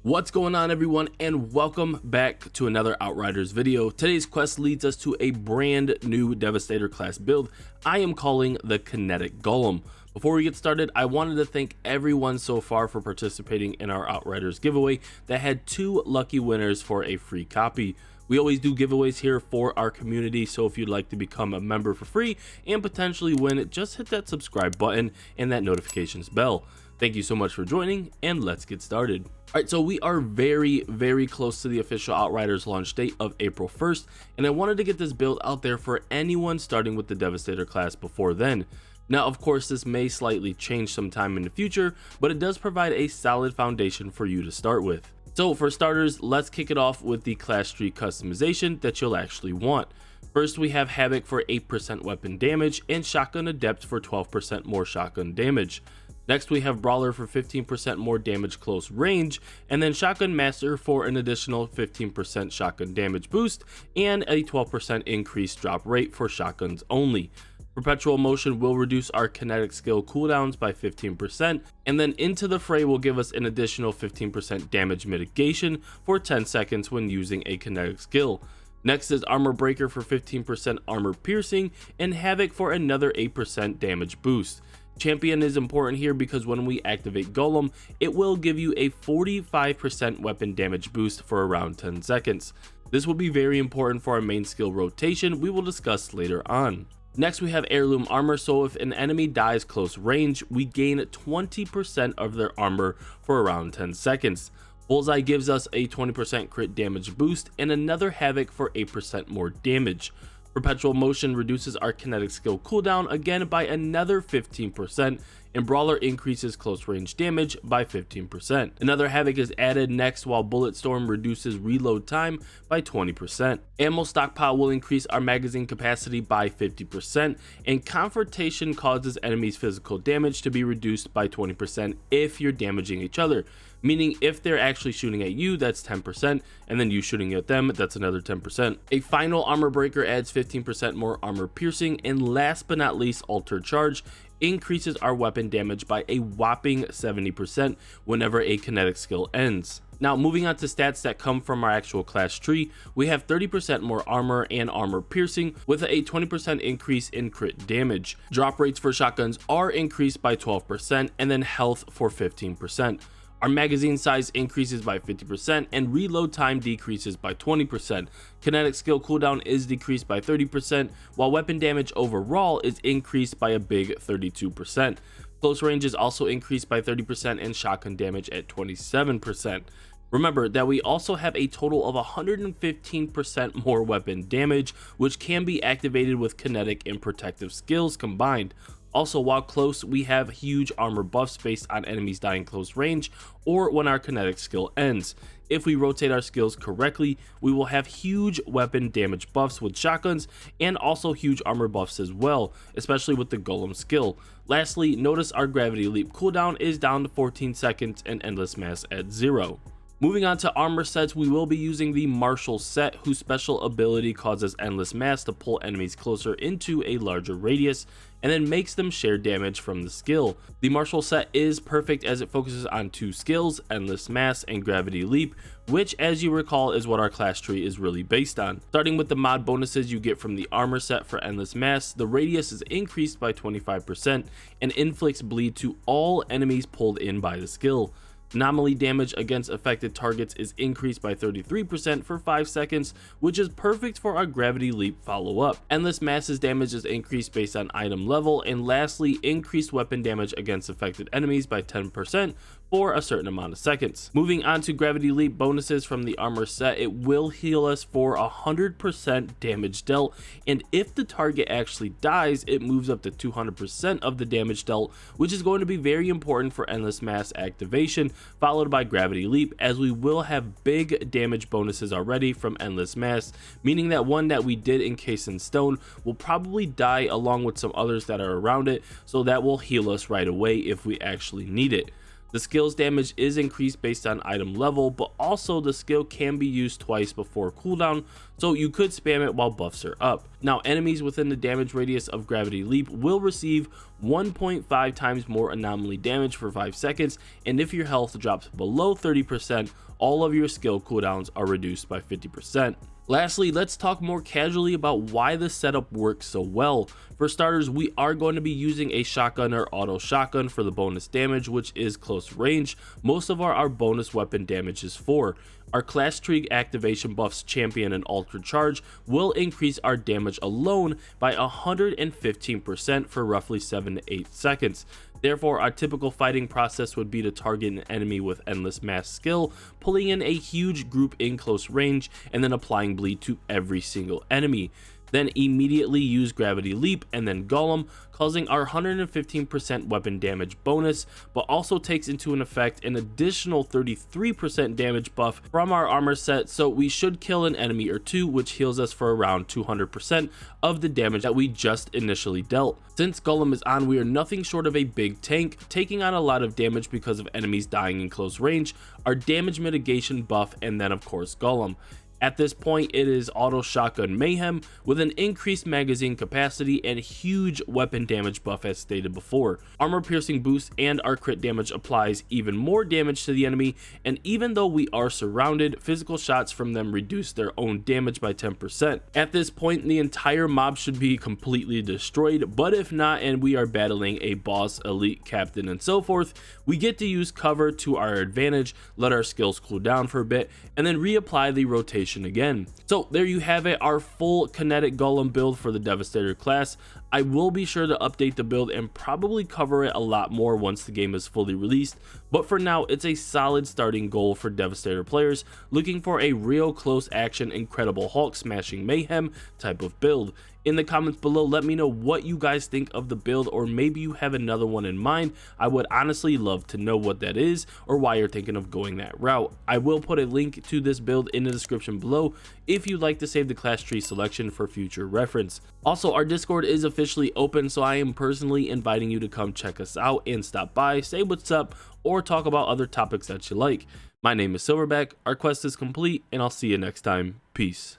What's going on, everyone, and welcome back to another Outriders video. Today's quest leads us to a brand new Devastator class build I am calling the KINETIC Golem. Before we get started, I wanted to thank everyone so far for participating in our Outriders giveaway that had 2 lucky winners for a free copy. We always do giveaways here for our community, so if you'd like to become a member for free and potentially win, just hit that subscribe button and that notifications bell. Thank you so much for joining, and let's get started. Alright, so we are very close to the official Outriders launch date of April 1st, and I wanted to get this build out there for anyone starting with the Devastator class before then. Now, of course, this may slightly change sometime in the future, but it does provide a solid foundation for you to start with. So for starters, let's kick it off with the class tree customization that you'll actually want. First, we have Havoc for 8% weapon damage and Shotgun Adept for 12% more shotgun damage. Next, we have Brawler for 15% more damage close range, and then Shotgun Master for an additional 15% shotgun damage boost and a 12% increased drop rate for shotguns only. Perpetual Motion will reduce our kinetic skill cooldowns by 15%, and then Into the Fray will give us an additional 15% damage mitigation for 10 seconds when using a kinetic skill. Next is Armor Breaker for 15% armor piercing, and Havoc for another 8% damage boost. Champion is important here because when we activate Golem, it will give you a 45% weapon damage boost for around 10 seconds. This will be very important for our main skill rotation we will discuss later on. Next, we have Heirloom Armor, so if an enemy dies close range, we gain 20% of their armor for around 10 seconds. Bullseye gives us a 20% crit damage boost and another Havoc for 8% more damage. Perpetual Motion reduces our kinetic skill cooldown again by another 15%, and Brawler increases close range damage by 15%. Another Havoc is added next, while Bullet Storm reduces reload time by 20%. Ammo Stockpile will increase our magazine capacity by 50%, and Confrontation causes enemies' physical damage to be reduced by 20% if you're damaging each other. Meaning if they're actually shooting at you, that's 10%, and then you shooting at them, that's another 10%. A final Armor Breaker adds 15% more armor piercing, and last but not least, Altered Charge increases our weapon damage by a whopping 70% whenever a kinetic skill ends. Now, moving on to stats that come from our actual class tree, we have 30% more armor and armor piercing with a 20% increase in crit damage. Drop rates for shotguns are increased by 12%, and then health for 15%. Our magazine size increases by 50% and reload time decreases by 20%. Kinetic skill cooldown is decreased by 30%, while weapon damage overall is increased by a big 32%. Close range is also increased by 30% and shotgun damage at 27%. Remember that we also have a total of 115% more weapon damage, which can be activated with kinetic and protective skills combined. Also, while close, we have huge armor buffs based on enemies dying close range or when our kinetic skill ends. If we rotate our skills correctly, we will have huge weapon damage buffs with shotguns and also huge armor buffs as well, especially with the Golem skill. Lastly, notice our gravity leap cooldown is down to 14 seconds and endless mass at 0. Moving on to armor sets, we will be using the Marshal Set, whose special ability causes endless mass to pull enemies closer into a larger radius and then makes them share damage from the skill. The Marshal Set is perfect as it focuses on 2 skills, endless mass and gravity leap, which, as you recall, is what our class tree is really based on. Starting with the mod bonuses you get from the armor set for endless mass, the radius is increased by 25% and inflicts bleed to all enemies pulled in by the skill. Anomaly damage against affected targets is increased by 33% for 5 seconds, which is perfect for our gravity leap follow-up. Endless masses damage is increased based on item level, and lastly, increased weapon damage against affected enemies by 10% for a certain amount of seconds. Moving on to gravity leap bonuses from the armor set, it will heal us for 100% damage dealt, and if the target actually dies, it moves up to 200% of the damage dealt, which is going to be very important for endless mass activation, followed by gravity leap, as we will have big damage bonuses already from endless mass, meaning that one that we did encase in stone will probably die along with some others that are around it, so that will heal us right away if we actually need it. The skill's damage is increased based on item level, but also the skill can be used twice before cooldown, so you could spam it while buffs are up. Now, enemies within the damage radius of Gravity Leap will receive 1.5 times more anomaly damage for 5 seconds, and if your health drops below 30%, all of your skill cooldowns are reduced by 50%. Lastly, let's talk more casually about why the setup works so well. For starters, we are going to be using a shotgun or auto shotgun for the bonus damage, which is close range. Most of our bonus weapon damage is 4. Our class tree activation buffs Champion and Ultra Charge will increase our damage alone by 115% for roughly 7 to 8 seconds. Therefore, our typical fighting process would be to target an enemy with Endless Mass skill, pulling in a huge group in close range, and then applying bleed to every single enemy. Then immediately use Gravity Leap and then Golem, causing our 115% weapon damage bonus, but also takes into an effect an additional 33% damage buff from our armor set, so we should kill an enemy or two, which heals us for around 200% of the damage that we just initially dealt. Since Golem is on, we are nothing short of a big tank, taking on a lot of damage because of enemies dying in close range, our damage mitigation buff, and then of course Golem. At this point, it is auto shotgun mayhem with an increased magazine capacity and huge weapon damage buff as stated before. Armor piercing boost and our crit damage applies even more damage to the enemy, and even though we are surrounded, physical shots from them reduce their own damage by 10%. At this point, the entire mob should be completely destroyed, but if not and we are battling a boss, elite, captain, and so forth, we get to use cover to our advantage, let our skills cool down for a bit, and then reapply the rotation again. So there you have it, our full kinetic golem build for the Devastator class. I will be sure to update the build and probably cover it a lot more once the game is fully released, but for now it's a solid starting goal for Devastator players looking for a real close action Incredible Hulk smashing mayhem type of build. In the comments below, let me know what you guys think of the build, or maybe you have another one in mind. I would honestly love to know what that is or why you're thinking of going that route. I will put a link to this build in the description below if you'd like to save the class tree selection for future reference. Also, our Discord is officially open, so I am personally inviting you to come check us out and stop by, say what's up, or talk about other topics that you like. My name is Silverback, our quest is complete, and I'll see you next time. Peace.